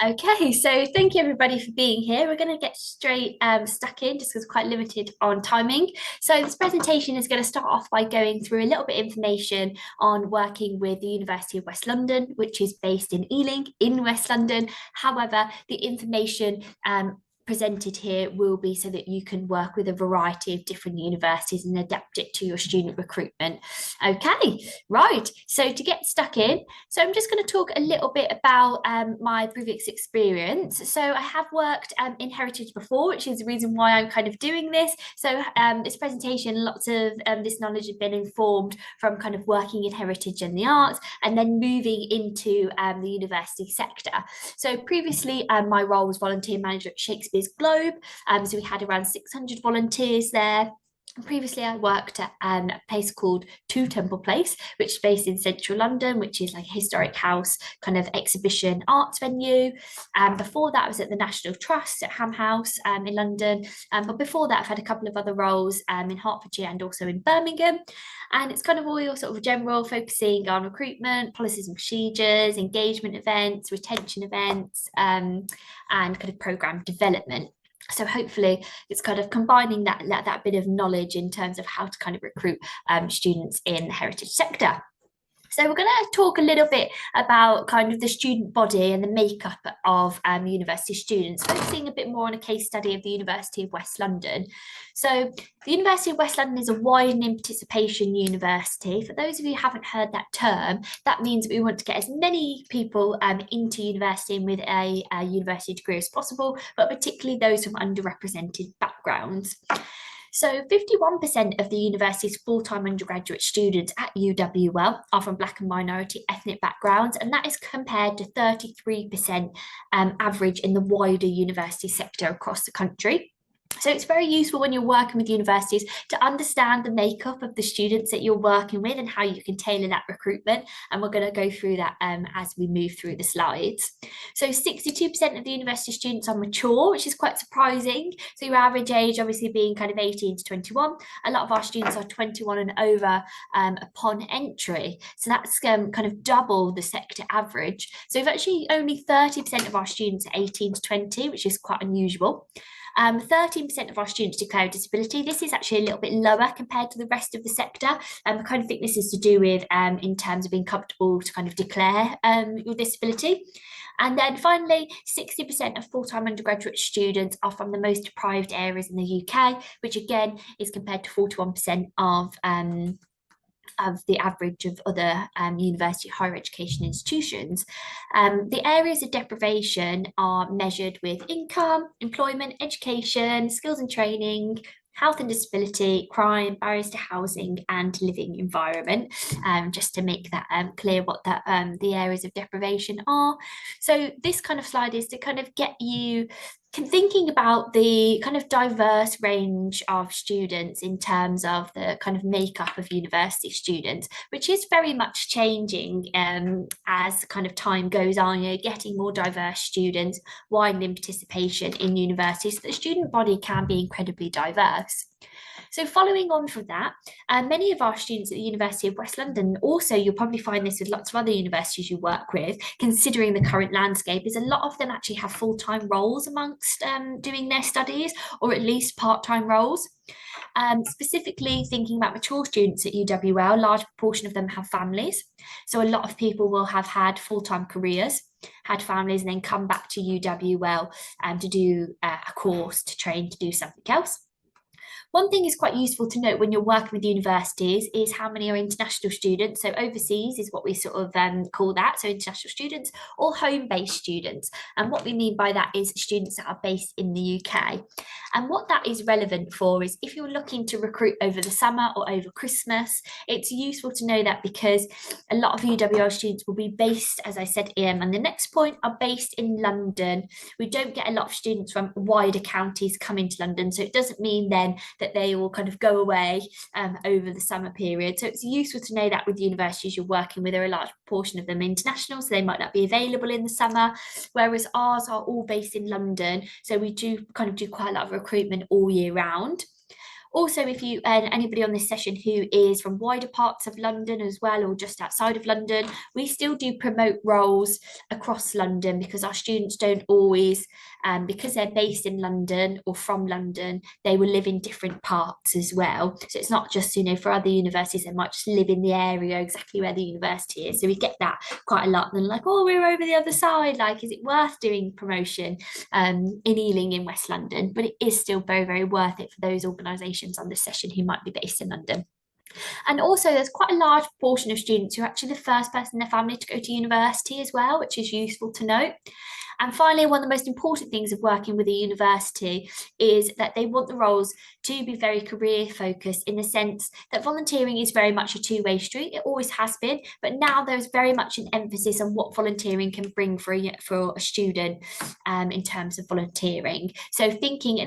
Okay, so thank you everybody for being here. We're going to get straight stuck in just because we're quite limited on timing. So this presentation is going to start off by going through a little bit of information on working with the University of West London, which is based in Ealing in West London. However, the information presented here will be so that you can work with a variety of different universities and adapt it to your student recruitment. Okay, right, so to get stuck in, so I'm just going to talk a little bit about my previous experience. So I have worked in heritage before, which is the reason why I'm kind of doing this. So this presentation, lots of this knowledge has been informed from kind of working in heritage and the arts and then moving into the university sector. So previously my role was volunteer manager at Shakespeare's Globe. So we had around 600 volunteers there. Previously, I worked at a place called Two Temple Place, which is based in central London, which is like a historic house kind of exhibition arts venue. Before that, I was at the National Trust at Ham House in London. But before that, I've had a couple of other roles in Hertfordshire and also in Birmingham. And it's kind of all your sort of general focusing on recruitment, policies and procedures, engagement events, retention events, and kind of programme development. So hopefully it's kind of combining that bit of knowledge in terms of how to kind of recruit students in the heritage sector. So we're going to talk a little bit about kind of the student body and the makeup of university students, focusing a bit more on a case study of the University of West London. So the University of West London is a widening participation university. For those of you who haven't heard that term, that means we want to get as many people into university and with a university degree as possible, but particularly those from underrepresented backgrounds. So 51% of the university's full-time undergraduate students at UWL are from Black and minority ethnic backgrounds, and that is compared to 33% average in the wider university sector across the country. So it's very useful when you're working with universities to understand the makeup of the students that you're working with and how you can tailor that recruitment. And we're going to go through that as we move through the slides. So 62% of the university students are mature, which is quite surprising. So your average age obviously being kind of 18 to 21. A lot of our students are 21 and over upon entry. So that's kind of double the sector average. So we've actually only 30% of our students are 18 to 20, which is quite unusual. 13% of our students declare a disability. This is actually a little bit lower compared to the rest of the sector. I kind of think this is to do with in terms of being comfortable to kind of declare your disability. And then finally, 60% of full-time undergraduate students are from the most deprived areas in the UK, which again is compared to 41% of the average of other university higher education institutions. The areas of deprivation are measured with income, employment, education, skills and training, health and disability, crime, barriers to housing and living environment, just to make that clear what the areas of deprivation are. So this kind of slide is to kind of get you thinking about the kind of diverse range of students in terms of the kind of makeup of university students, which is very much changing as kind of time goes on. You're getting more diverse students, widening participation in universities, so the student body can be incredibly diverse. So following on from that, many of our students at the University of West London, also you'll probably find this with lots of other universities you work with, considering the current landscape, is a lot of them actually have full-time roles amongst doing their studies, or at least part-time roles. Specifically thinking about mature students at UWL, a large proportion of them have families. So a lot of people will have had full-time careers, had families, and then come back to UWL to do a course, to train to do something else. One thing is quite useful to note when you're working with universities is how many are international students. So overseas is what we sort of call that, so international students, or home-based students. And what we mean by that is students that are based in the UK. And what that is relevant for is if you're looking to recruit over the summer or over Christmas, it's useful to know that because a lot of UWL students will be based, as I said, and the next point, are based in London. We don't get a lot of students from wider counties coming to London, so it doesn't mean then that they will kind of go away over the summer period. So it's useful to know that with universities you're working with, are a large proportion of them international, so they might not be available in the summer, whereas ours are all based in London. So we do kind of do quite a lot of recruitment all year round. Also, if you and anybody on this session who is from wider parts of London as well, or just outside of London, we still do promote roles across London because our students don't always, because they're based in London or from London, they will live in different parts as well. So it's not just, for other universities, they might just live in the area exactly where the university is. So we get that quite a lot. And like, oh, we're over the other side. Like, is it worth doing promotion in Ealing in West London? But it is still very, very worth it for those organisations on this session who might be based in London. And also, there's quite a large portion of students who are actually the first person in their family to go to university as well, which is useful to note. And finally, one of the most important things of working with a university is that they want the roles to be very career focused, in the sense that volunteering is very much a two-way street. It always has been, but now there's very much an emphasis on what volunteering can bring for a student in terms of volunteering. So thinking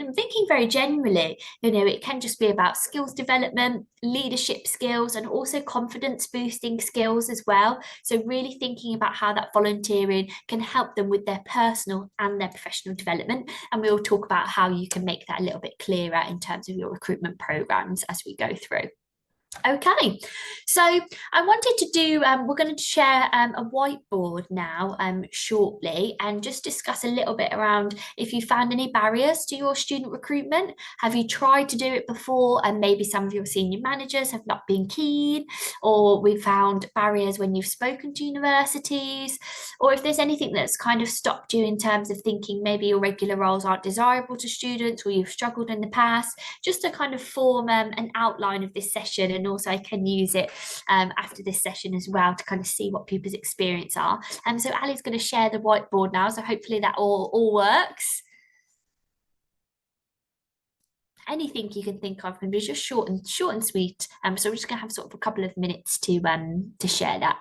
very generally, it can just be about skills development, leadership skills, and also confidence boosting skills as well. So really thinking about how that volunteering can help them with their personal and their professional development. And we'll talk about how you can make that a little bit clearer in terms of your recruitment programs as we go through. Okay, so I wanted to do, we're going to share a whiteboard now shortly, and just discuss a little bit around if you found any barriers to your student recruitment. Have you tried to do it before and maybe some of your senior managers have not been keen, or we found barriers when you've spoken to universities, or if there's anything that's kind of stopped you in terms of thinking maybe your regular roles aren't desirable to students, or you've struggled in the past, just to kind of form an outline of this session. And also I can use it after this session as well to kind of see what people's experience are. So Ali's going to share the whiteboard now, so hopefully that all works. Anything you can think of can be just short and sweet. So we're just going to have sort of a couple of minutes to share that.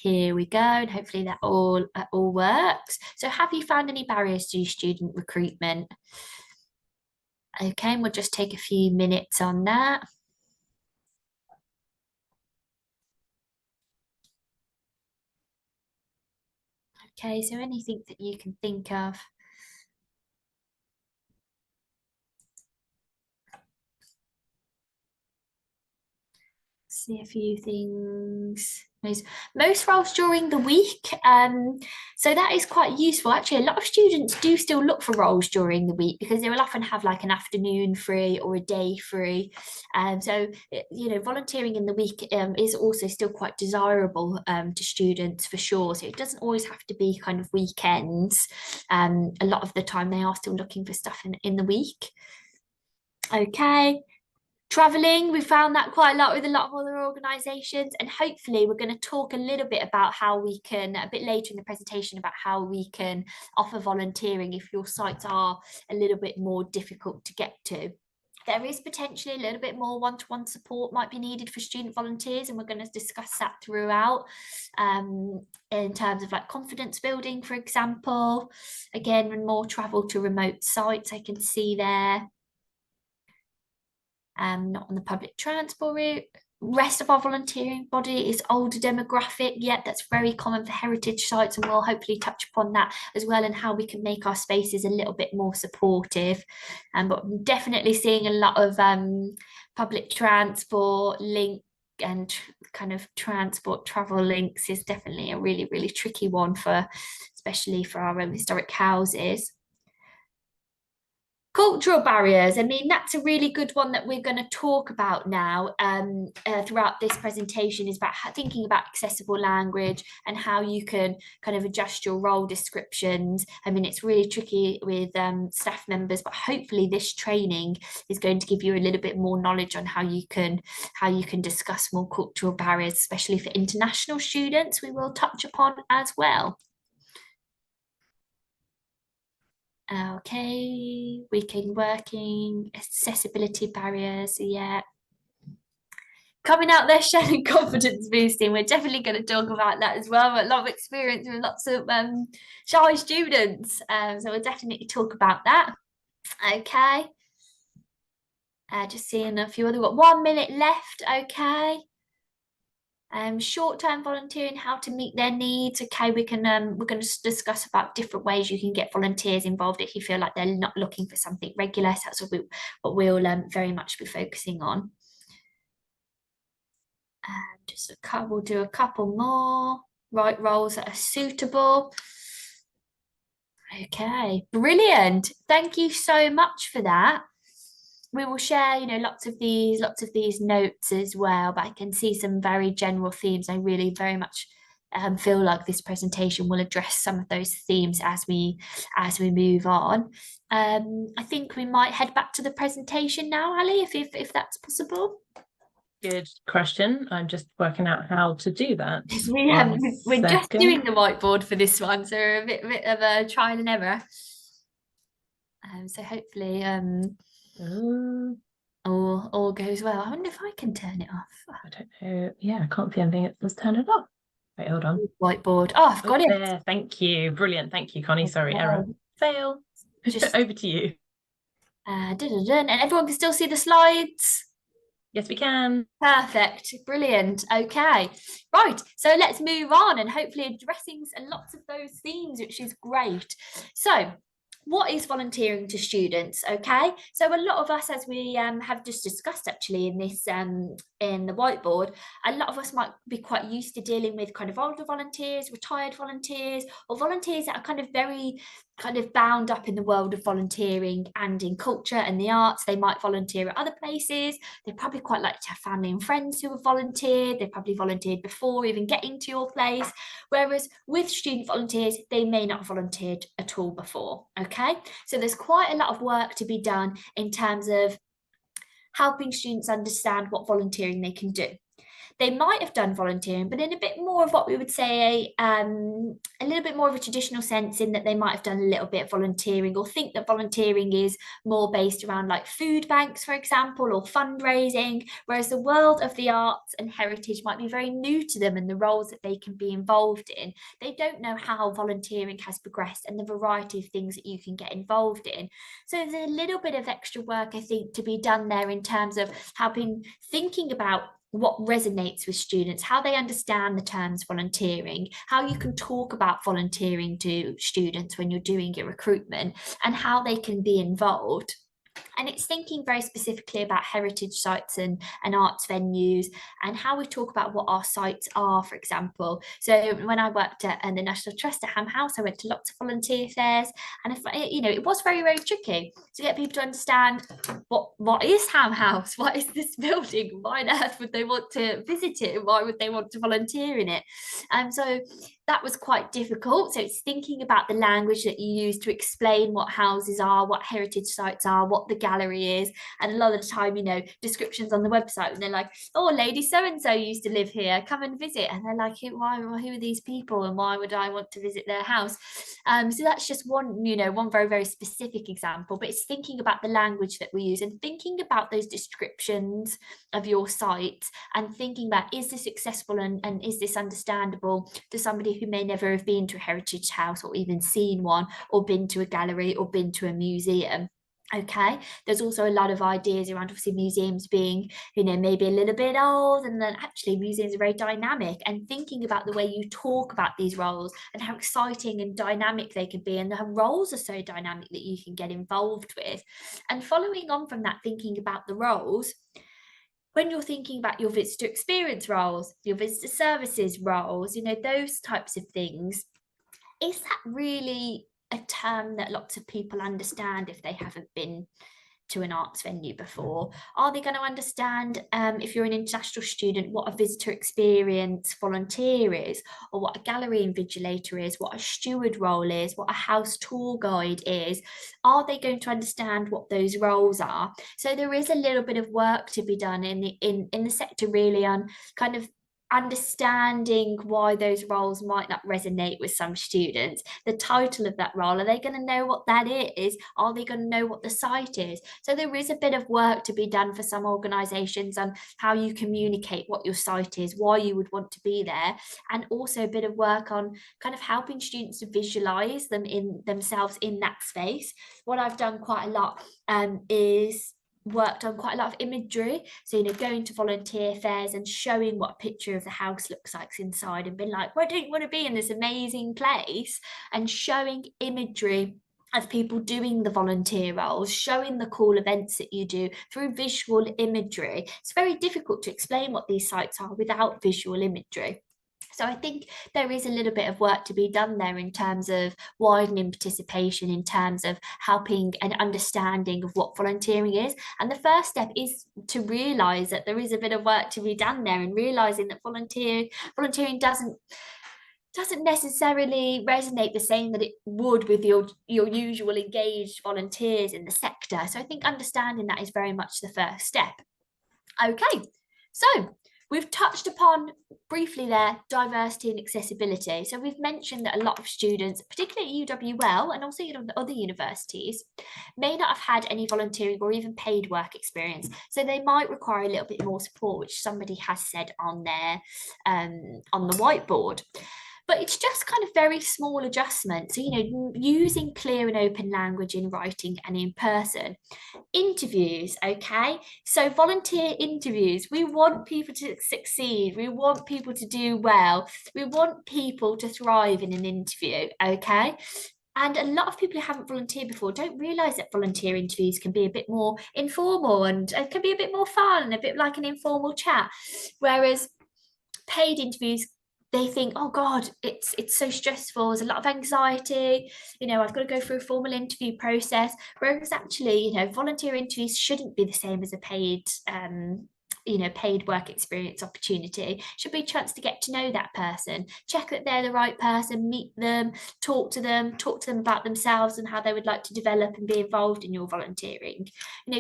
Here we go, and hopefully that all works. So have you found any barriers to student recruitment? Okay, and we'll just take a few minutes on that. Okay, so anything that you can think of. See a few things. Most roles during the week. So that is quite useful. Actually, a lot of students do still look for roles during the week because they will often have like an afternoon free or a day free. So, volunteering in the week is also still quite desirable to students for sure. So it doesn't always have to be kind of weekends. A lot of the time they are still looking for stuff in the week. Okay. Traveling, we found that quite a lot with a lot of other organisations, and hopefully we're going to talk a little bit about how we can, a bit later in the presentation, about how we can offer volunteering if your sites are a little bit more difficult to get to. There is potentially a little bit more one-to-one support might be needed for student volunteers, and we're going to discuss that throughout in terms of like confidence building, for example. Again, and more travel to remote sites I can see there. Not on the public transport route. Rest of our volunteering body is older demographic, yet that's very common for heritage sites, and we'll hopefully touch upon that as well, and how we can make our spaces a little bit more supportive. But I'm definitely seeing a lot of public transport link, and kind of transport travel links is definitely a really, really tricky one for, especially for our historic houses. Cultural barriers. I mean, that's a really good one that we're going to talk about now throughout this presentation, is about thinking about accessible language and how you can kind of adjust your role descriptions. I mean, it's really tricky with staff members, but hopefully this training is going to give you a little bit more knowledge on how you can discuss more cultural barriers, especially for international students, we will touch upon as well. Okay, weekend working, accessibility barriers, yeah. Coming out there sharing confidence boosting, we're definitely going to talk about that as well. A lot of experience with lots of shy students, so we'll definitely talk about that. Okay, just seeing a few other, we've got 1 minute left, okay. Short-term volunteering, how to meet their needs. Okay, we're going to discuss about different ways you can get volunteers involved if you feel like they're not looking for something regular. So that's what we'll very much be focusing on. Just a couple, we'll do a couple more. Right roles that are suitable. Okay, brilliant. Thank you so much for that. We will share, lots of these notes as well, but I can see some very general themes. I really very much feel like this presentation will address some of those themes as we move on. I think we might head back to the presentation now, Ali, if that's possible. Good question. I'm just working out how to do that. We're just doing the whiteboard for this one, so a bit of a trial and error. So hopefully all goes well. I wonder if I can turn it off. I don't know. Yeah, I can't see anything. Let's turn it off. Wait, hold on. Whiteboard. Oh, I've got it. There. Thank you. Brilliant. Thank you, Connie. Sorry, error. Fail. Just over to you. And everyone can still see the slides. Yes, we can. Perfect. Brilliant. Okay. Right. So let's move on and hopefully addressing lots of those themes, which is great. So what is volunteering to students? Okay, so a lot of us, as we have just discussed actually in this in the whiteboard, a lot of us might be quite used to dealing with kind of older volunteers, retired volunteers, or volunteers that are kind of very kind of bound up in the world of volunteering and in culture and the arts. They might volunteer at other places. They probably quite like to have family and friends who have volunteered. They probably volunteered before even getting to your place. Whereas with student volunteers, they may not have volunteered at all before. Okay, so there's quite a lot of work to be done in terms of helping students understand what volunteering they can do. They might have done volunteering, but in a bit more of what we would say a little bit more of a traditional sense, in that they might have done a little bit of volunteering or think that volunteering is more based around like food banks, for example, or fundraising, whereas the world of the arts and heritage might be very new to them and the roles that they can be involved in. They don't know how volunteering has progressed and the variety of things that you can get involved in. So there's a little bit of extra work, I think, to be done there in terms of helping thinking about what resonates with students, how they understand the terms volunteering, how you can talk about volunteering to students when you're doing your recruitment, and how they can be involved. And it's thinking very specifically about heritage sites and arts venues and how we talk about what our sites are, for example. So when I worked at the National Trust at Ham House, I went to lots of volunteer fairs, and it was very, very tricky to get people to understand what is Ham House, what is this building, why on earth would they want to visit it, and why would they want to volunteer in it. So that was quite difficult. So it's thinking about the language that you use to explain what houses are, what heritage sites are, what the gallery is. And a lot of the time, descriptions on the website, and they're like, oh, lady so-and-so used to live here, come and visit. And they're like, who are these people and why would I want to visit their house? So that's just one very, very specific example, but it's thinking about the language that we use and thinking about those descriptions of your site and thinking about, is this accessible and is this understandable to somebody who may never have been to a heritage house or even seen one or been to a gallery or been to a museum. Okay, there's also a lot of ideas around obviously museums being, maybe a little bit old, and then actually museums are very dynamic, and thinking about the way you talk about these roles and how exciting and dynamic they can be, and the roles are so dynamic that you can get involved with. And following on from that, thinking about the roles, when you're thinking about your visitor experience roles, your visitor services roles, those types of things, is that really a term that lots of people understand if they haven't been to an arts venue before? Are they going to understand, if you're an international student, what a visitor experience volunteer is, or what a gallery invigilator is, what a steward role is, what a house tour guide is? Are they going to understand what those roles are? So there is a little bit of work to be done in the sector, really, on kind of understanding why those roles might not resonate with some students. The title of that role, are they going to know what that is? Are they going to know what the site is? So there is a bit of work to be done for some organisations on how you communicate what your site is, why you would want to be there, and also a bit of work on kind of helping students to visualise themselves in that space. What I've done quite a lot is worked on quite a lot of imagery. So, going to volunteer fairs and showing what a picture of the house looks like inside, and being like, why don't you want to be in this amazing place? And showing imagery of people doing the volunteer roles, showing the cool events that you do through visual imagery. It's very difficult to explain what these sites are without visual imagery. So I think there is a little bit of work to be done there in terms of widening participation, in terms of helping an understanding of what volunteering is. And the first step is to realise that there is a bit of work to be done there, and realising that volunteering doesn't necessarily resonate the same that it would with your usual engaged volunteers in the sector. So I think understanding that is very much the first step. Okay, so we've touched upon briefly there diversity and accessibility. So we've mentioned that a lot of students, particularly at UWL and also other universities, may not have had any volunteering or even paid work experience. So they might require a little bit more support, which somebody has said on their on the whiteboard. But it's just kind of very small adjustments. So, using clear and open language in writing and in person. Interviews, okay? So volunteer interviews, we want people to succeed. We want people to do well. We want people to thrive in an interview, okay? And a lot of people who haven't volunteered before don't realise that volunteer interviews can be a bit more informal and can be a bit more fun, a bit like an informal chat. Whereas paid interviews, they think, oh God, it's so stressful. There's a lot of anxiety. I've got to go through a formal interview process. Whereas actually, volunteer interviews shouldn't be the same as a paid work experience opportunity. Should be a chance to get to know that person, check that they're the right person, meet them, talk to them about themselves and how they would like to develop and be involved in your volunteering.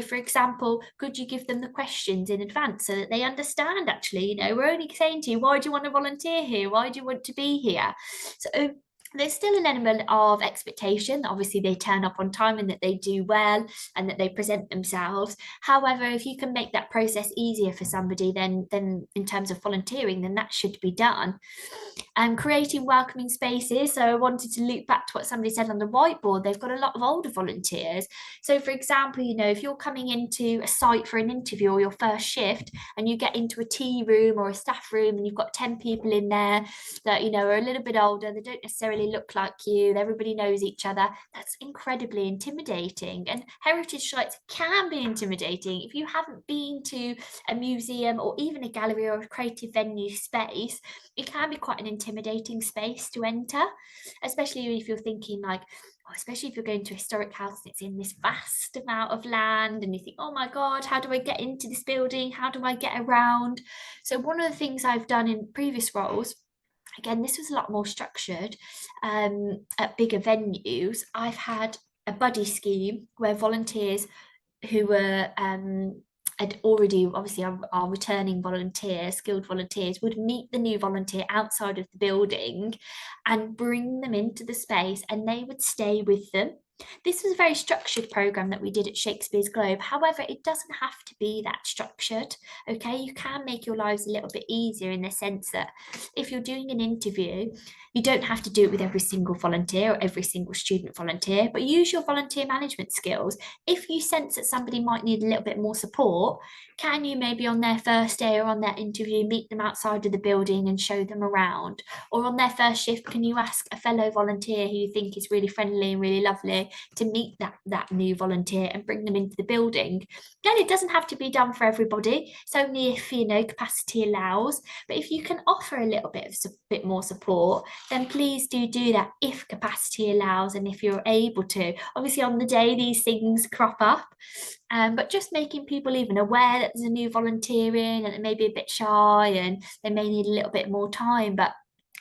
For example, could you give them the questions in advance so that they understand, actually, we're only saying to you, why do you want to volunteer here? Why do you want to be here? So there's still an element of expectation. Obviously, they turn up on time and that they do well and that they present themselves. However, if you can make that process easier for somebody, then in terms of volunteering, then that should be done. And creating welcoming spaces. So I wanted to loop back to what somebody said on the whiteboard. They've got a lot of older volunteers. So for example, if you're coming into a site for an interview or your first shift and you get into a tea room or a staff room and you've got 10 people in there that, are a little bit older, they don't necessarily look like you, everybody knows each other, that's incredibly intimidating. And heritage sites can be intimidating. If you haven't been to a museum or even a gallery or a creative venue space, it can be quite an intimidating space to enter, especially if you're thinking like, especially if you're going to a historic house and it's in this vast amount of land and you think, oh my God, how do I get into this building? How do I get around? So one of the things I've done in previous roles, again, this was a lot more structured, at bigger venues, I've had a buddy scheme where volunteers who were had already, obviously, our returning volunteers, skilled volunteers, would meet the new volunteer outside of the building and bring them into the space, and they would stay with them. This was a very structured program that we did at Shakespeare's Globe. However, it doesn't have to be that structured. Okay, you can make your lives a little bit easier in the sense that if you're doing an interview, you don't have to do it with every single volunteer or every single student volunteer, but use your volunteer management skills. If you sense that somebody might need a little bit more support, can you maybe on their first day or on their interview meet them outside of the building and show them around? Or on their first shift, can you ask a fellow volunteer who you think is really friendly and really lovely to meet that new volunteer and bring them into the building? Again, it doesn't have to be done for everybody. It's only if capacity allows. But if you can offer a little bit more support, then please do that if capacity allows and if you're able to. Obviously, on the day these things crop up, but just making people even aware that there's a new volunteer in and they may be a bit shy and they may need a little bit more time. But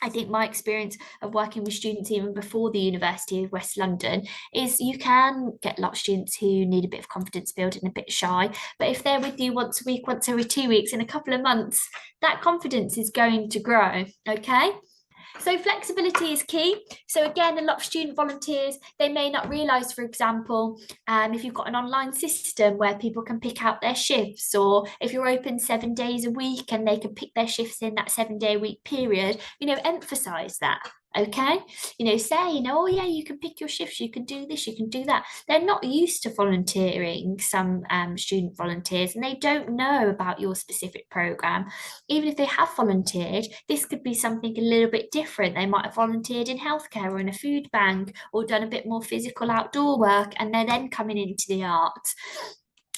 I think my experience of working with students even before the University of West London is you can get a lot of students who need a bit of confidence building, a bit shy, but if they're with you once a week, once every 2 weeks, in a couple of months, that confidence is going to grow, okay? So flexibility is key. So again, a lot of student volunteers, they may not realise, for example, if you've got an online system where people can pick out their shifts, or if you're open 7 days a week and they can pick their shifts in that 7 day a week period, emphasise that. Okay, say, oh yeah, you can pick your shifts, you can do this, you can do that. They're not used to volunteering, some student volunteers, and they don't know about your specific program. Even if they have volunteered, this could be something a little bit different. They might have volunteered in healthcare or in a food bank or done a bit more physical outdoor work, and they're then coming into the arts.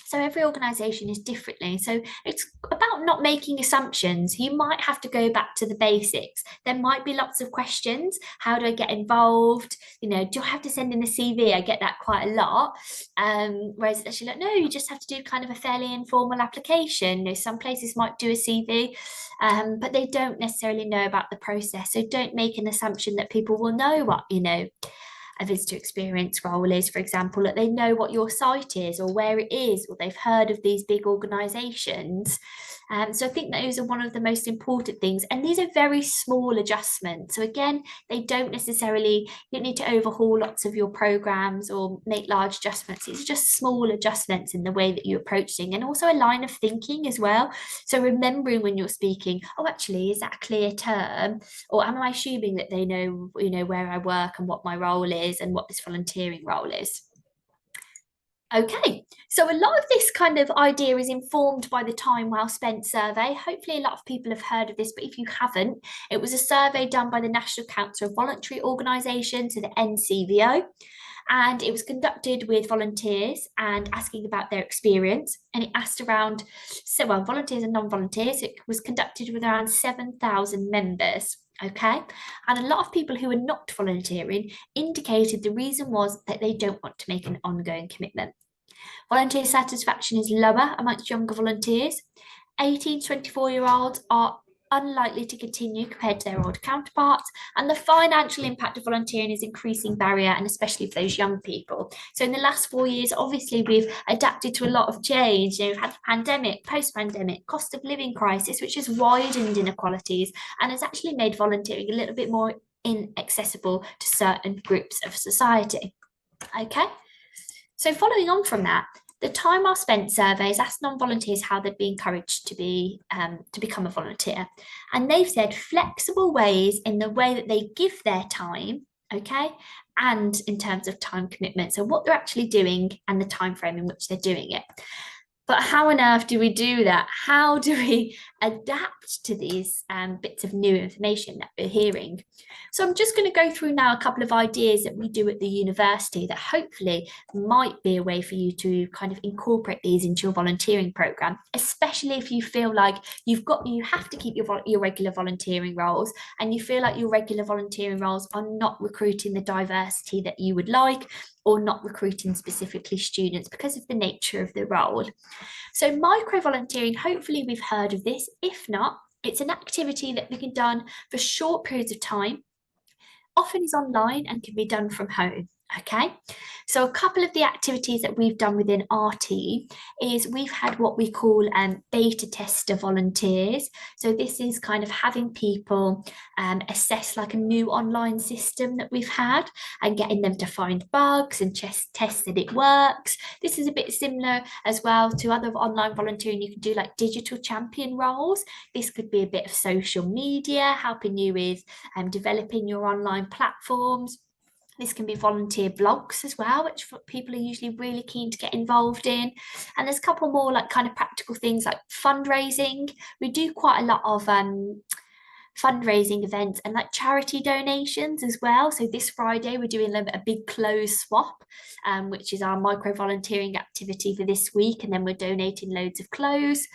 So every organisation is differently. So it's about not making assumptions. You might have to go back to the basics. There might be lots of questions. How do I get involved? Do I have to send in a CV? I get that quite a lot. Whereas it's actually like, no, you just have to do kind of a fairly informal application. Some places might do a CV, but they don't necessarily know about the process. So don't make an assumption that people will know what, a visitor experience role is, for example, that they know what your site is or where it is, or they've heard of these big organisations. So I think those are one of the most important things. And these are very small adjustments. So again, they don't necessarily, you don't need to overhaul lots of your programs or make large adjustments. It's just small adjustments in the way that you approach things, and also a line of thinking as well. So remembering when you're speaking, oh, actually, is that a clear term? Or am I assuming that they know, where I work and what my role is and what this volunteering role is? Okay, so a lot of this kind of idea is informed by the Time Well Spent survey. Hopefully, a lot of people have heard of this, but if you haven't, it was a survey done by the National Council of Voluntary Organisations, so the NCVO, and it was conducted with volunteers and asking about their experience. And it asked around, so well, volunteers and non-volunteers. It was conducted with around 7,000 members. Okay, and a lot of people who were not volunteering indicated the reason was that they don't want to make an ongoing commitment. Volunteer satisfaction is lower amongst younger volunteers. 18 to 24-year-olds are unlikely to continue compared to their older counterparts, and the financial impact of volunteering is increasing barrier, and especially for those young people. So in the last 4 years, obviously we've adapted to a lot of change. We've had the pandemic, post-pandemic, cost of living crisis, which has widened inequalities and has actually made volunteering a little bit more inaccessible to certain groups of society. Okay, so following on from that, the Time Well Spent surveys asked non-volunteers how they'd be encouraged to become a volunteer, and they've said flexible ways in the way that they give their time, okay, and in terms of time commitment, so what they're actually doing and the time frame in which they're doing it. But how on earth do we do that? How do we adapt to these bits of new information that we're hearing? So I'm just going to go through now a couple of ideas that we do at the university that hopefully might be a way for you to kind of incorporate these into your volunteering program, especially if you feel like you have to keep your regular volunteering roles, and you feel like your regular volunteering roles are not recruiting the diversity that you would like, or not recruiting specifically students because of the nature of the role. So micro volunteering, hopefully we've heard of this. If not, it's an activity that can be done for short periods of time, often is online and can be done from home. Okay, so a couple of the activities that we've done within our team is we've had what we call beta tester volunteers. So this is kind of having people assess like a new online system that we've had and getting them to find bugs and just test that it works. This is a bit similar as well to other online volunteering. You can do like digital champion roles. This could be a bit of social media, helping you with developing your online platforms. This can be volunteer blogs as well, which people are usually really keen to get involved in. And there's a couple more like kind of practical things like fundraising. We do quite a lot of fundraising events and like charity donations as well. So this Friday we're doing a big clothes swap, which is our micro volunteering activity for this week, and then we're donating loads of clothes.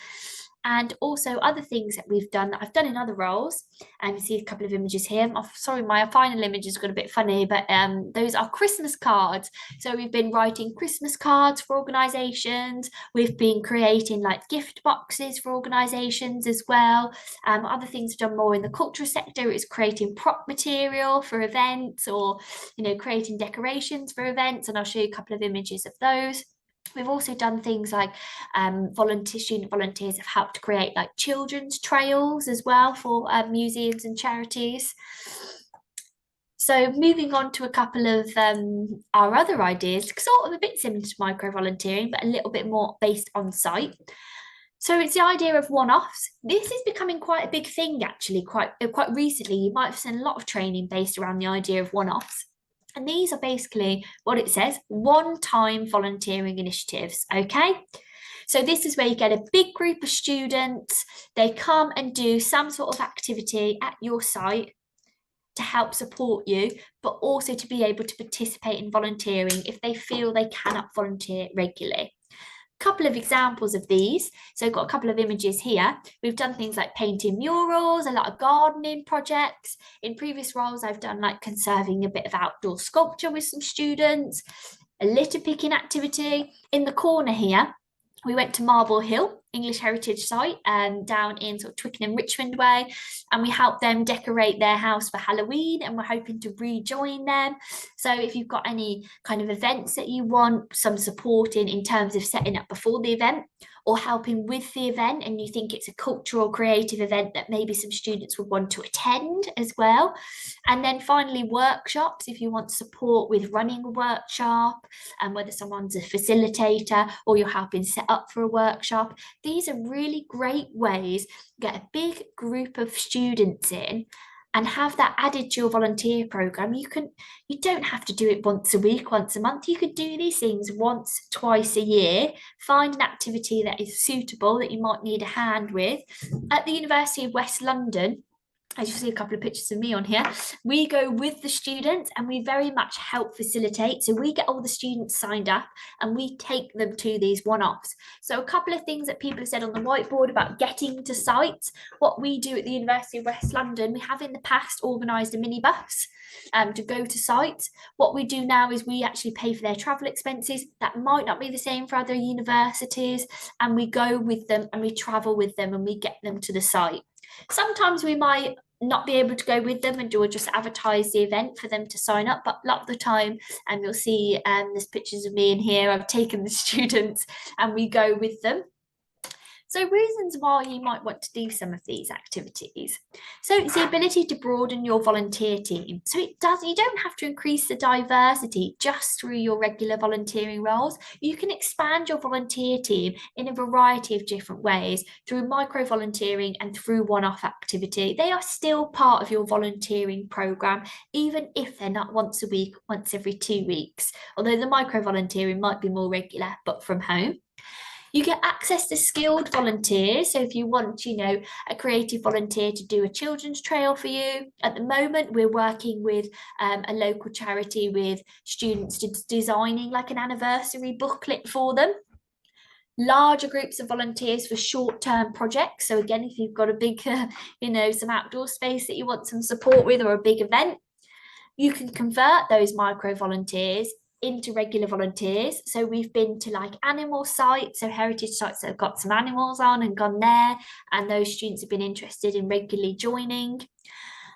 And also other things that we've done that I've done in other roles. And you see a couple of images here. Oh, sorry, my final image has got a bit funny, but those are Christmas cards. So we've been writing Christmas cards for organisations. We've been creating like gift boxes for organisations as well. Other things we've done more in the cultural sector is creating prop material for events, or creating decorations for events. And I'll show you a couple of images of those. We've also done things like student volunteers have helped create like children's trails as well for museums and charities. So moving on to a couple of our other ideas, sort of a bit similar to micro volunteering, but a little bit more based on site. So it's the idea of one-offs. This is becoming quite a big thing, actually, quite recently. You might have seen a lot of training based around the idea of one-offs. And these are basically what it says, one-time volunteering initiatives, okay? So this is where you get a big group of students, they come and do some sort of activity at your site to help support you, but also to be able to participate in volunteering if they feel they cannot volunteer regularly. Couple of examples of these. So I've got a couple of images here. We've done things like painting murals, a lot of gardening projects. In previous roles, I've done like conserving a bit of outdoor sculpture with some students, a litter picking activity. In the corner here, we went to Marble Hill, English Heritage Site, down in sort of Twickenham, Richmond way, and we helped them decorate their house for Halloween, and we're hoping to rejoin them. So if you've got any kind of events that you want some support in terms of setting up before the event or helping with the event, and you think it's a cultural creative event that maybe some students would want to attend as well. And then finally, workshops, if you want support with running a workshop, and whether someone's a facilitator or you're helping set up for a workshop. These are really great ways to get a big group of students in and have that added to your volunteer program. You don't have to do it once a week, once a month. You could do these things once, twice a year. Find an activity that is suitable that you might need a hand with. At the University of West London, as you see a couple of pictures of me on here, we go with the students and we very much help facilitate. So we get all the students signed up and we take them to these one-offs. So a couple of things that people have said on the whiteboard about getting to sites. What we do at the University of West London, we have in the past organised a minibus to go to sites. What we do now is we actually pay for their travel expenses. That might not be the same for other universities, and we go with them and we travel with them and we get them to the site. Sometimes we might not be able to go with them and just advertise the event for them to sign up, but a lot of the time, and you'll see there's pictures of me in here, I've taken the students and we go with them. So reasons why you might want to do some of these activities. So it's the ability to broaden your volunteer team. So you don't have to increase the diversity just through your regular volunteering roles. You can expand your volunteer team in a variety of different ways through micro volunteering and through one-off activity. They are still part of your volunteering program, even if they're not once a week, once every 2 weeks. Although the micro volunteering might be more regular, but from home. You get access to skilled volunteers. So if you want, a creative volunteer to do a children's trail for you, at the moment, we're working with a local charity with students designing like an anniversary booklet for them. Larger groups of volunteers for short-term projects. So again, if you've got a big, some outdoor space that you want some support with or a big event, you can convert those micro volunteers into regular volunteers. So we've been to like animal sites, so heritage sites that have got some animals on and gone there, and those students have been interested in regularly joining.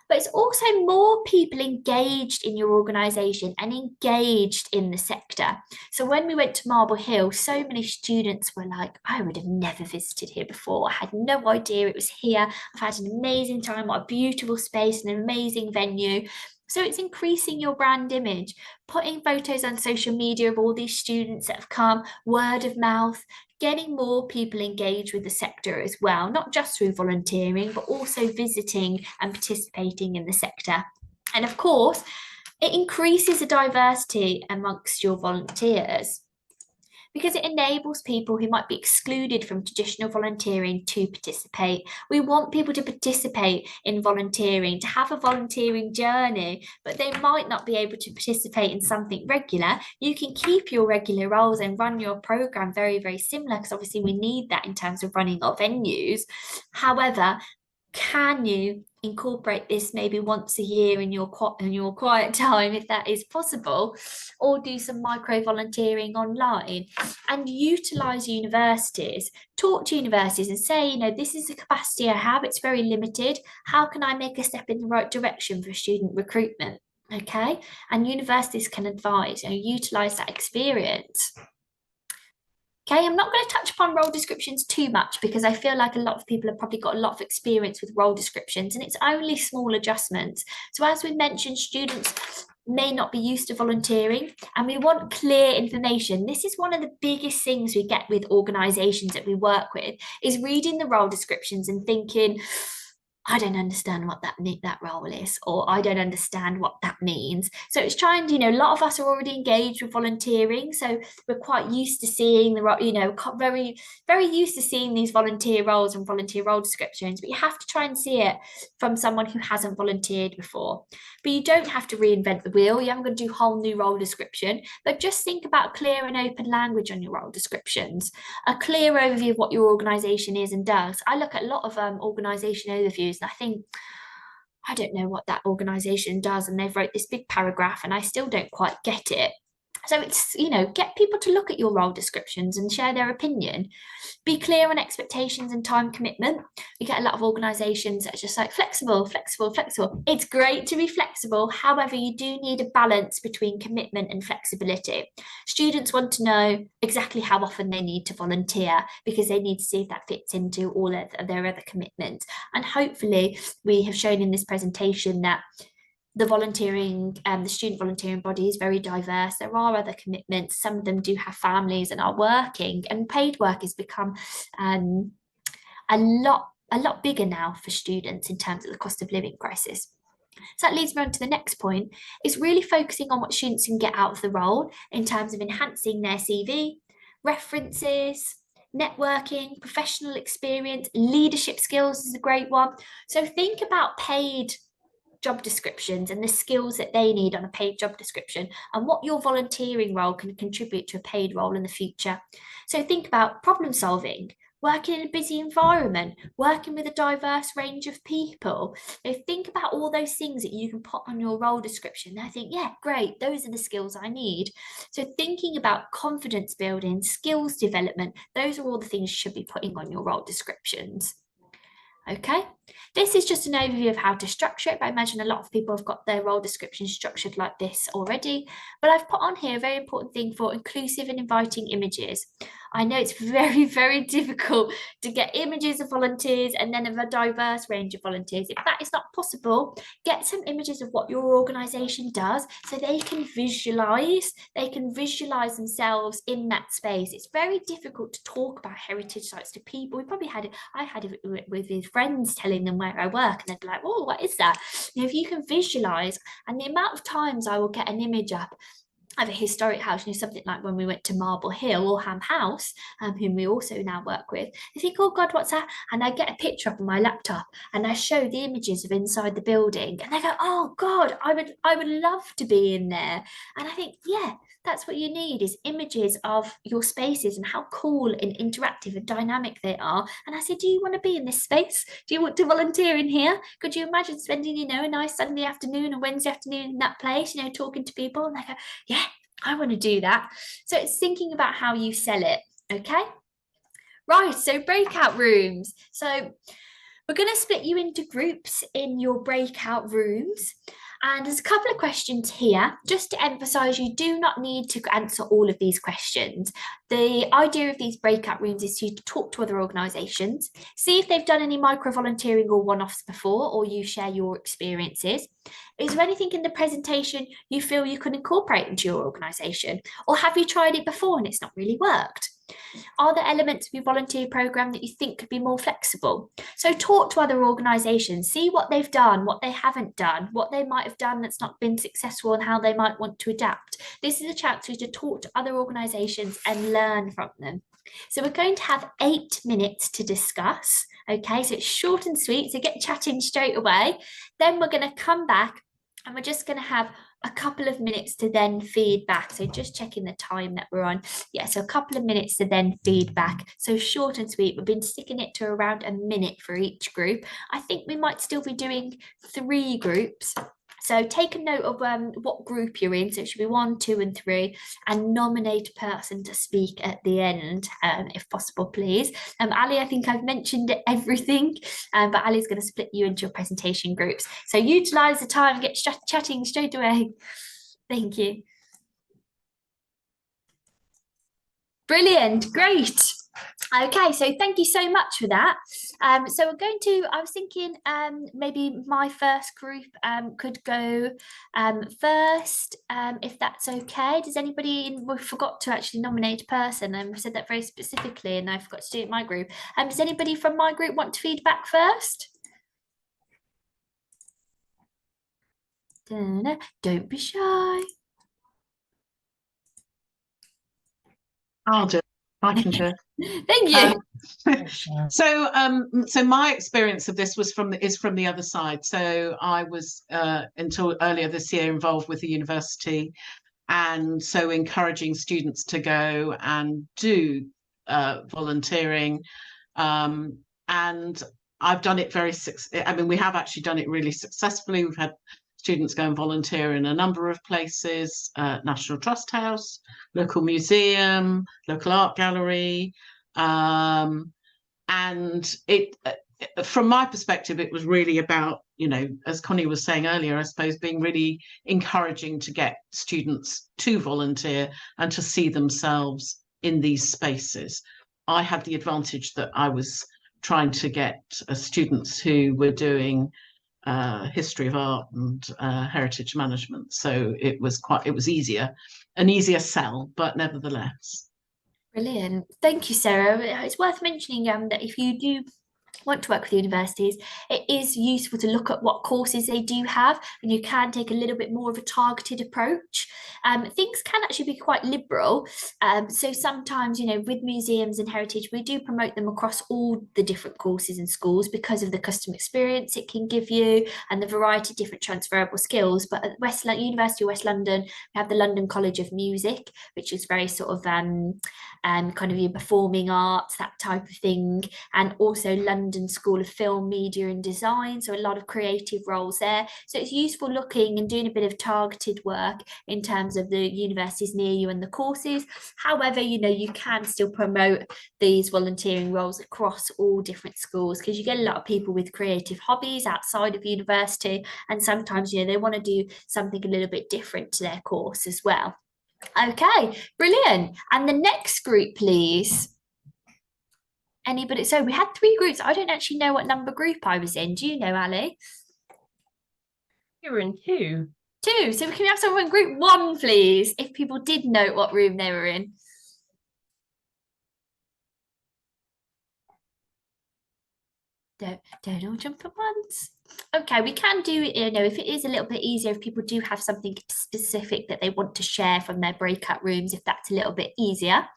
But it's also more people engaged in your organisation and engaged in the sector. So when we went to Marble Hill, so many students were like, I would have never visited here before. I had no idea it was here. I've had an amazing time. What a beautiful space, an amazing venue. So it's increasing your brand image, putting photos on social media of all these students that have come, word of mouth, getting more people engaged with the sector as well, not just through volunteering, but also visiting and participating in the sector. And of course, it increases the diversity amongst your volunteers, because it enables people who might be excluded from traditional volunteering to participate. We want people to participate in volunteering, to have a volunteering journey, but they might not be able to participate in something regular. You can keep your regular roles and run your program very, very similar, because obviously we need that in terms of running our venues. However, can you incorporate this maybe once a year in your quiet time, if that is possible, or do some micro volunteering online and utilize universities? Talk to universities and say, this is the capacity I have, it's very limited. How can I make a step in the right direction for student recruitment? Okay, and universities can advise and utilize that experience. Okay, I'm not going to touch upon role descriptions too much, because I feel like a lot of people have probably got a lot of experience with role descriptions, and it's only small adjustments. So as we mentioned, students may not be used to volunteering, and we want clear information. This is one of the biggest things we get with organisations that we work with, is reading the role descriptions and thinking, I don't understand what that role is, or I don't understand what that means. So it's trying to, a lot of us are already engaged with volunteering, so we're quite used to seeing very, very used to seeing these volunteer roles and volunteer role descriptions. But you have to try and see it from someone who hasn't volunteered before. But you don't have to reinvent the wheel. You haven't got to do a whole new role description, but just think about clear and open language on your role descriptions, a clear overview of what your organisation is and does. I look at a lot of organisation overviews and I think, I don't know what that organisation does, and they've wrote this big paragraph and I still don't quite get it. So it's, get people to look at your role descriptions and share their opinion. Be clear on expectations and time commitment. We get a lot of organisations that are just like flexible, flexible, flexible. It's great to be flexible. However, you do need a balance between commitment and flexibility. Students want to know exactly how often they need to volunteer because they need to see if that fits into all of their other commitments. And hopefully we have shown in this presentation that the student volunteering body is very diverse. There are other commitments. Some of them do have families and are working, and paid work has become a lot bigger now for students in terms of the cost of living crisis. So that leads me on to the next point, is really focusing on what students can get out of the role in terms of enhancing their CV, references, networking, professional experience, leadership skills is a great one. So think about paid job descriptions and the skills that they need on a paid job description, and what your volunteering role can contribute to a paid role in the future. So think about problem solving, working in a busy environment, working with a diverse range of people. Think about all those things that you can put on your role description. I think, yeah, great, those are the skills I need. So thinking about confidence building, skills development, those are all the things you should be putting on your role descriptions. Okay, this is just an overview of how to structure it, but I imagine a lot of people have got their role description structured like this already. But I've put on here a very important thing for inclusive and inviting images. I know it's very, very difficult to get images of volunteers and then of a diverse range of volunteers. If that is not possible, get some images of what your organisation does so they can visualise themselves in that space. It's very difficult to talk about heritage sites to people. I had it with his friends telling them where I work, and they'd be like, oh, what is that? If you can visualise, and the amount of times I will get an image up of a historic house, something like when we went to Marble Hill or Ham House, whom we also now work with. I think, oh God, what's that? And I get a picture up on my laptop and I show the images of inside the building, and they go, oh God, I would love to be in there. And I think, yeah, that's what you need, is images of your spaces and how cool and interactive and dynamic they are. And I said, do you want to be in this space? Do you want to volunteer in here? Could you imagine spending, a nice Sunday afternoon or Wednesday afternoon in that place, talking to people? And they go, yeah, I want to do that. So it's thinking about how you sell it. Okay. Right. So breakout rooms. So we're going to split you into groups in your breakout rooms. And there's a couple of questions here, just to emphasize, you do not need to answer all of these questions. The idea of these breakout rooms is to talk to other organisations, see if they've done any micro-volunteering or one-offs before, or you share your experiences. Is there anything in the presentation you feel you can incorporate into your organisation? Or have you tried it before and it's not really worked? Are there elements of your volunteer programme that you think could be more flexible? So talk to other organisations, see what they've done, what they haven't done, what they might have done that's not been successful, and how they might want to adapt. This is a chance for you to talk to other organisations and learn from them. So we're going to have 8 minutes to discuss. Okay, so it's short and sweet, so get chatting straight away. Then we're going to come back and we're just going to have a couple of minutes to then feed back. So just checking the time that we're on. Yeah, so a couple of minutes to then feed back. So short and sweet. We've been sticking it to around a minute for each group. I think we might still be doing 3 groups. So take a note of what group you're in. So it should be 1, 2, and 3, and nominate a person to speak at the end, if possible, please. Ali, I think I've mentioned everything, but Ali's going to split you into your presentation groups. So utilise the time, get chatting straight away. Thank you. Brilliant, great. Okay, so thank you so much for that. So we're going to, I was thinking maybe my first group could go first, if that's okay. Does anybody, we forgot to actually nominate a person, and I said that very specifically, and I forgot to do it in my group. Does anybody from my group want to feedback first? Don't be shy. I'll do it. I can do it. Thank you. So my experience of this is from the other side. So I was until earlier this year involved with the university, and so encouraging students to go and do volunteering, and I've done it we have actually done it really successfully. We've had students go and volunteer in a number of places: National Trust House, local museum, local art gallery. And it from my perspective, it was really about, as Connie was saying earlier, I suppose, being really encouraging to get students to volunteer and to see themselves in these spaces. I had the advantage that I was trying to get students who were doing history of art and heritage management, so it was an easier sell, but nevertheless. Brilliant. Thank you, Sarah. It's worth mentioning that if you do want to work with universities, it is useful to look at what courses they do have, and you can take a little bit more of a targeted approach. Things can actually be quite liberal. So sometimes, with museums and heritage, we do promote them across all the different courses in schools because of the customer experience it can give you and the variety of different transferable skills. But at University of West London, we have the London College of Music, which is very sort of kind of your performing arts, that type of thing, and also London School of Film, Media and Design, so a lot of creative roles there. So it's useful looking and doing a bit of targeted work in terms of the universities near you and the courses. However, you can still promote these volunteering roles across all different schools, because you get a lot of people with creative hobbies outside of university, and sometimes they want to do something a little bit different to their course as well. Okay, brilliant. And the next group, please. Anybody? So we had 3 groups. I don't actually know what number group I was in. Do you know, Ali? You were in 2. 2. So we can have someone in group 1, please, if people did know what room they were in. Don't all jump at once. Okay, we can do, if it is a little bit easier, if people do have something specific that they want to share from their breakout rooms, if that's a little bit easier.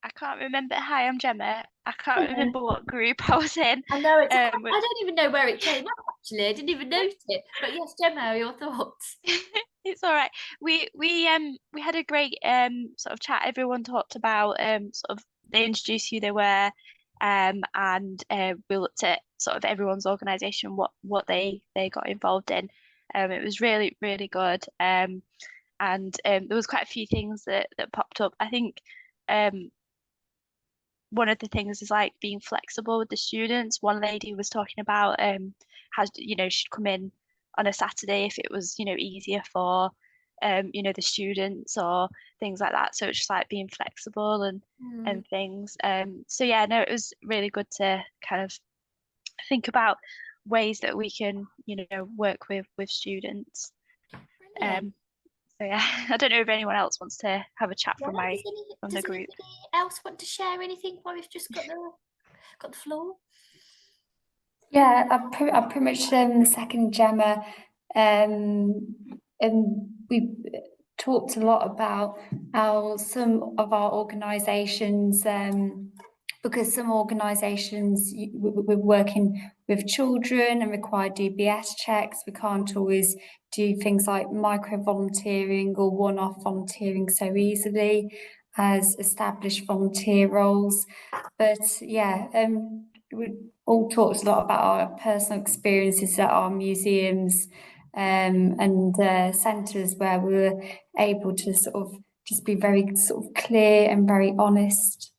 I can't remember. Hi, I'm Gemma. I can't remember what group I was in. I know I don't even know where it came up actually. I didn't even notice it. But yes, Gemma, your thoughts? It's all right. We had a great sort of chat. Everyone talked about sort of they introduced who they were, and we looked at sort of everyone's organisation, what they got involved in. It was really, really good. And there was quite a few things that popped up. I think one of the things is like being flexible with the students. One lady was talking about how she'd come in on a Saturday if it was easier for the students or things like that. So it's just like being flexible and things. So yeah, no, it was really good to kind of think about ways that we can work with students. So yeah, I don't know if anyone else wants to have a chat from the group. Does anybody else want to share anything while we've just got the floor? Yeah, I pretty much second Gemma, and we talked a lot about how some of our organisations, because some organisations we're working with children and require DBS checks, we can't always do things like micro volunteering or one-off volunteering so easily as established volunteer roles. But yeah, we all talked a lot about our personal experiences at our museums and centres where we were able to sort of just be very sort of clear and very honest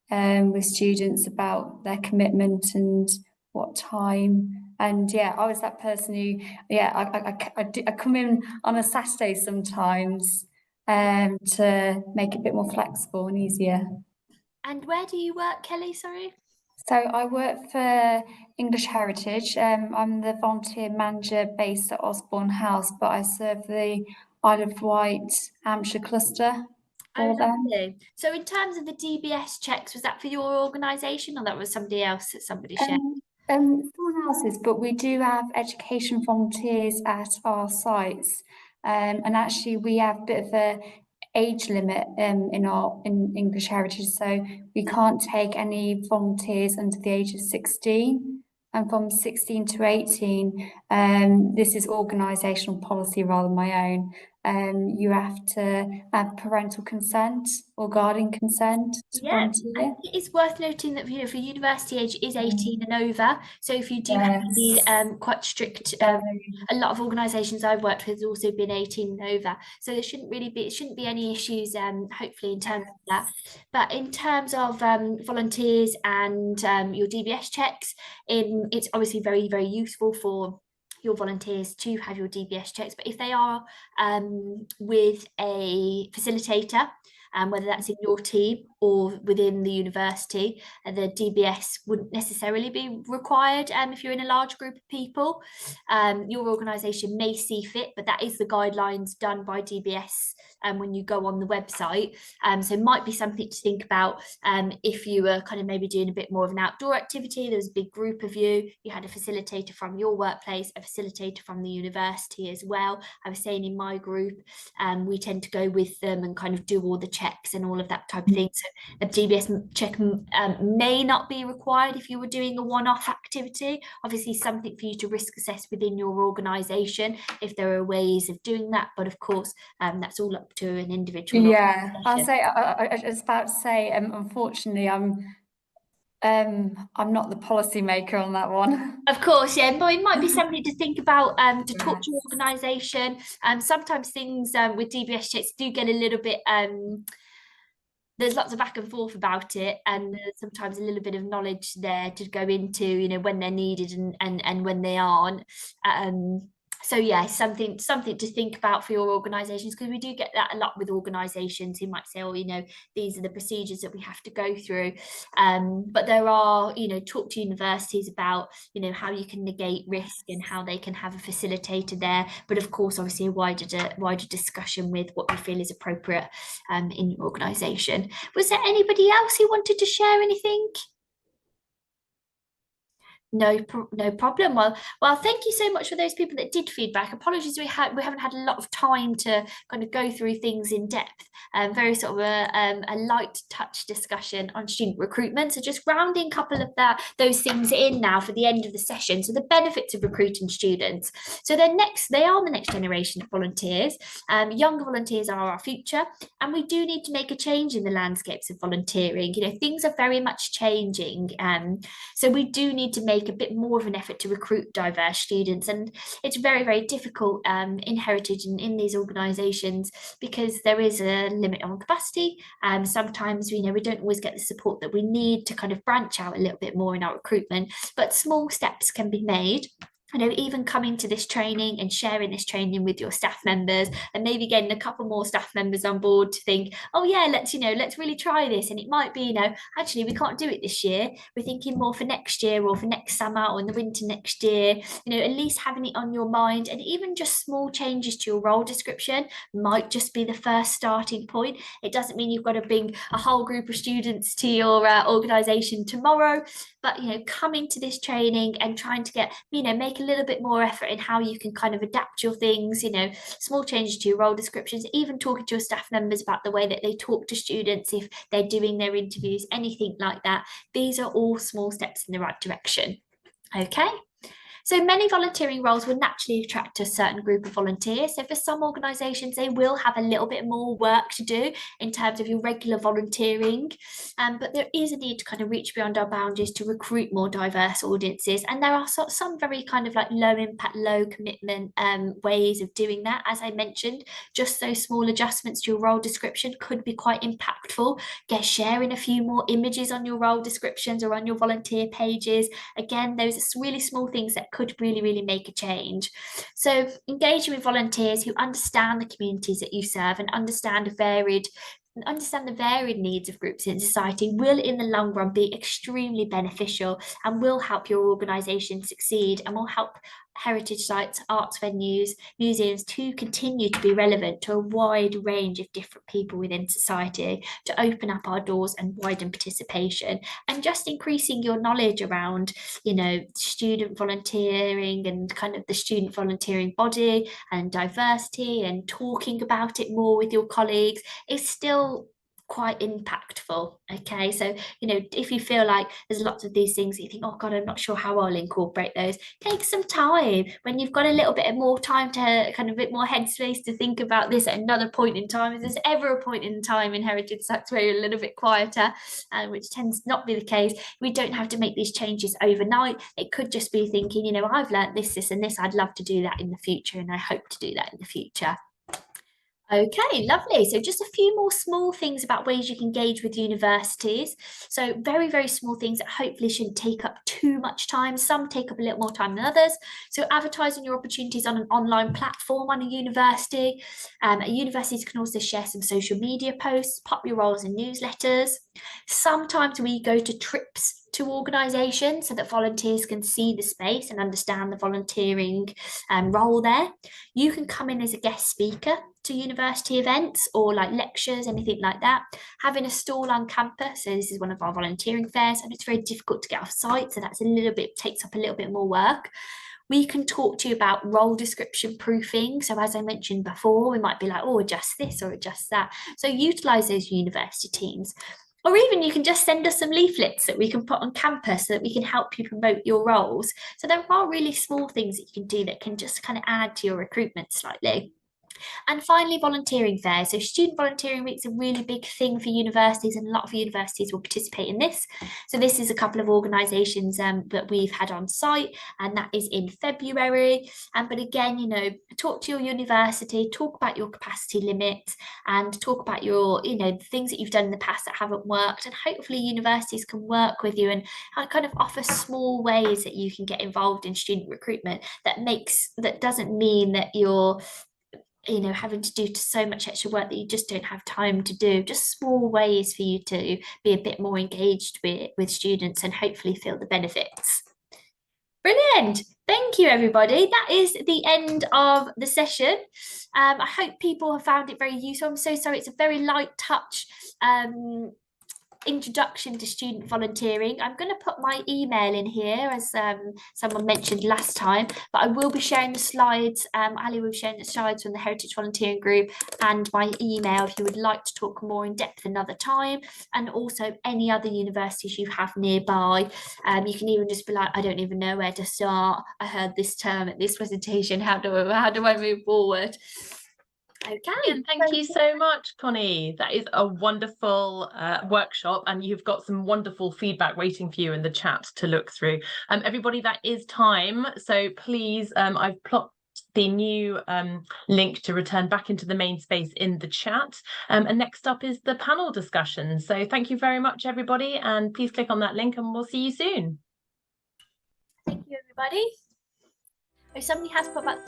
with students about their commitment and what time. And yeah, I was that person who, I come in on a Saturday sometimes to make it a bit more flexible and easier. And where do you work, Kelly? Sorry. So I work for English Heritage. I'm the volunteer manager based at Osborne House, but I serve the Isle of Wight, Hampshire cluster Oh, for them. lovely. So in terms of the DBS checks, was that for your organisation or that was somebody else that somebody shared? Someone else's, but we do have education volunteers at our sites. And actually we have a bit of a age limit in English Heritage, so we can't take any volunteers under the age of 16. And from 16 to 18, this is organisational policy rather than my own. You have to have parental consent or guardian consent to Yeah, I volunteer. think it is worth noting that for university age is 18 and over. So if you do have any quite strict, a lot of organisations I've worked with has also been 18 and over. So there shouldn't be any issues, hopefully in terms of that. But in terms of volunteers and your DBS checks, it's obviously very, very useful for your volunteers to have your DBS checks. But if they are with a facilitator, whether that's in your team or within the university, the DBS wouldn't necessarily be required if you're in a large group of people. Your organisation may see fit, but that is the guidelines done by DBS when you go on the website. So it might be something to think about if you were kind of maybe doing a bit more of an outdoor activity, there was a big group of you had a facilitator from your workplace, a facilitator from the university as well. I was saying in my group, we tend to go with them and kind of do all the checks and all of that type of thing. So a DBS check may not be required if you were doing a one-off activity. Obviously something for you to risk assess within your organisation if there are ways of doing that, but of course that's all up to an individual. Yeah, I was about to say, unfortunately, I'm not the policy maker on that one. Of course, yeah, but it might be something to think about to talk to your organisation. Sometimes things with DBS checks do get a little bit there's lots of back and forth about it, and there's sometimes a little bit of knowledge there to go into, when they're needed and when they aren't. So yeah, something to think about for your organisations, because we do get that a lot with organisations who might say, oh, these are the procedures that we have to go through. But there are, talk to universities about, how you can negate risk and how they can have a facilitator there. But of course, obviously a wider discussion with what you feel is appropriate in your organisation. Was there anybody else who wanted to share anything? No problem. Well, thank you so much for those people that did feedback. Apologies, we haven't had a lot of time to kind of go through things in depth. Very sort of a light touch discussion on student recruitment. So just rounding a couple of those things in now for the end of the session. So the benefits of recruiting students. So they are the next generation of volunteers. Younger volunteers are our future, and we do need to make a change in the landscapes of volunteering. Things are very much changing. So we do need to make a bit more of an effort to recruit diverse students, and it's very, very difficult in Heritage and in these organisations because there is a limit on capacity. Sometimes we don't always get the support that we need to kind of branch out a little bit more in our recruitment, but small steps can be made. Even coming to this training and sharing this training with your staff members, and maybe getting a couple more staff members on board to think, oh yeah, let's really try this. And it might be, actually we can't do it this year. We're thinking more for next year or for next summer or in the winter next year. At least having it on your mind, and even just small changes to your role description might just be the first starting point. It doesn't mean you've got to bring a whole group of students to your organisation tomorrow, but coming to this training and trying to get make a little bit more effort in how you can kind of adapt your things, small changes to your role descriptions, even talking to your staff members about the way that they talk to students if they're doing their interviews, anything like that. These are all small steps in the right direction. Okay. So many volunteering roles will naturally attract a certain group of volunteers. So for some organisations, they will have a little bit more work to do in terms of your regular volunteering. But there is a need to kind of reach beyond our boundaries to recruit more diverse audiences. And there are some very kind of like low impact, low commitment ways of doing that. As I mentioned, just those small adjustments to your role description could be quite impactful. Sharing a few more images on your role descriptions or on your volunteer pages. Again, those are really small things that could really, really make a change. So engaging with volunteers who understand the communities that you serve and understand varied and understand the varied needs of groups in society will in the long run be extremely beneficial and will help your organisation succeed and will help heritage sites, arts venues, museums to continue to be relevant to a wide range of different people within society, to open up our doors and widen participation, and just increasing your knowledge around, you know, student volunteering and kind of the student volunteering body and diversity, and talking about it more with your colleagues is still quite impactful. Okay, so you know, if you feel like there's lots of these things that you think, oh god, I'm not sure how I'll incorporate those, take some time when you've got a little bit more time to kind of a bit more headspace to think about this at another point in time. If there's ever a point in time in heritage sites where you're a little bit quieter, which tends not be the case, we don't have to make these changes overnight. It could just be thinking, you know, I've learned this and this, I'd love to do that in the future, and I hope to do that in the future. Okay, lovely. So just a few more small things about ways you can engage with universities. So very, very small things that hopefully shouldn't take up too much time. Some take up a little more time than others. So advertising your opportunities on an online platform on a university. Universities can also share some social media posts, pop your roles in newsletters. Sometimes we go to trips to organisations so that volunteers can see the space and understand the volunteering role there. You can come in as a guest speaker to university events or like lectures, anything like that. Having a stall on campus, so this is one of our volunteering fairs, and it's very difficult to get off site, so that's a little bit, takes up a little bit more work. We can talk to you about role description proofing. So as I mentioned before, we might be like, oh, adjust this or adjust that. So utilise those university teams. Or even you can just send us some leaflets that we can put on campus so that we can help you promote your roles. So there are really small things that you can do that can just kind of add to your recruitment slightly. And finally, volunteering fairs. So student volunteering week's a really big thing for universities, and a lot of universities will participate in this. So this is a couple of organisations that we've had on site, and that is in February. But again, you know, talk to your university, talk about your capacity limits, and talk about your, you know, things that you've done in the past that haven't worked. And hopefully universities can work with you and kind of offer small ways that you can get involved in student recruitment that doesn't mean that you're, you know, having to do so much extra work that you just don't have time to do. Just small ways for you to be a bit more engaged with students and hopefully feel the benefits. Brilliant. Thank you, everybody. That is the end of the session. I hope people have found it very useful. I'm so sorry, it's a very light touch introduction to student volunteering. I'm going to put my email in here, as someone mentioned last time, but I will be sharing the slides. Ali will be sharing the slides from the Heritage Volunteering Group, and my email if you would like to talk more in depth another time, and also any other universities you have nearby. You can even just be like, I don't even know where to start. I heard this term at this presentation. How do I move forward? Okay, thank you so much, Connie. That is a wonderful workshop, and you've got some wonderful feedback waiting for you in the chat to look through. Everybody, that is time, so please, I've plopped the new link to return back into the main space in the chat, and next up is the panel discussion. So thank you very much, everybody, and please click on that link and we'll see you soon. Thank you, everybody. Oh, somebody has put back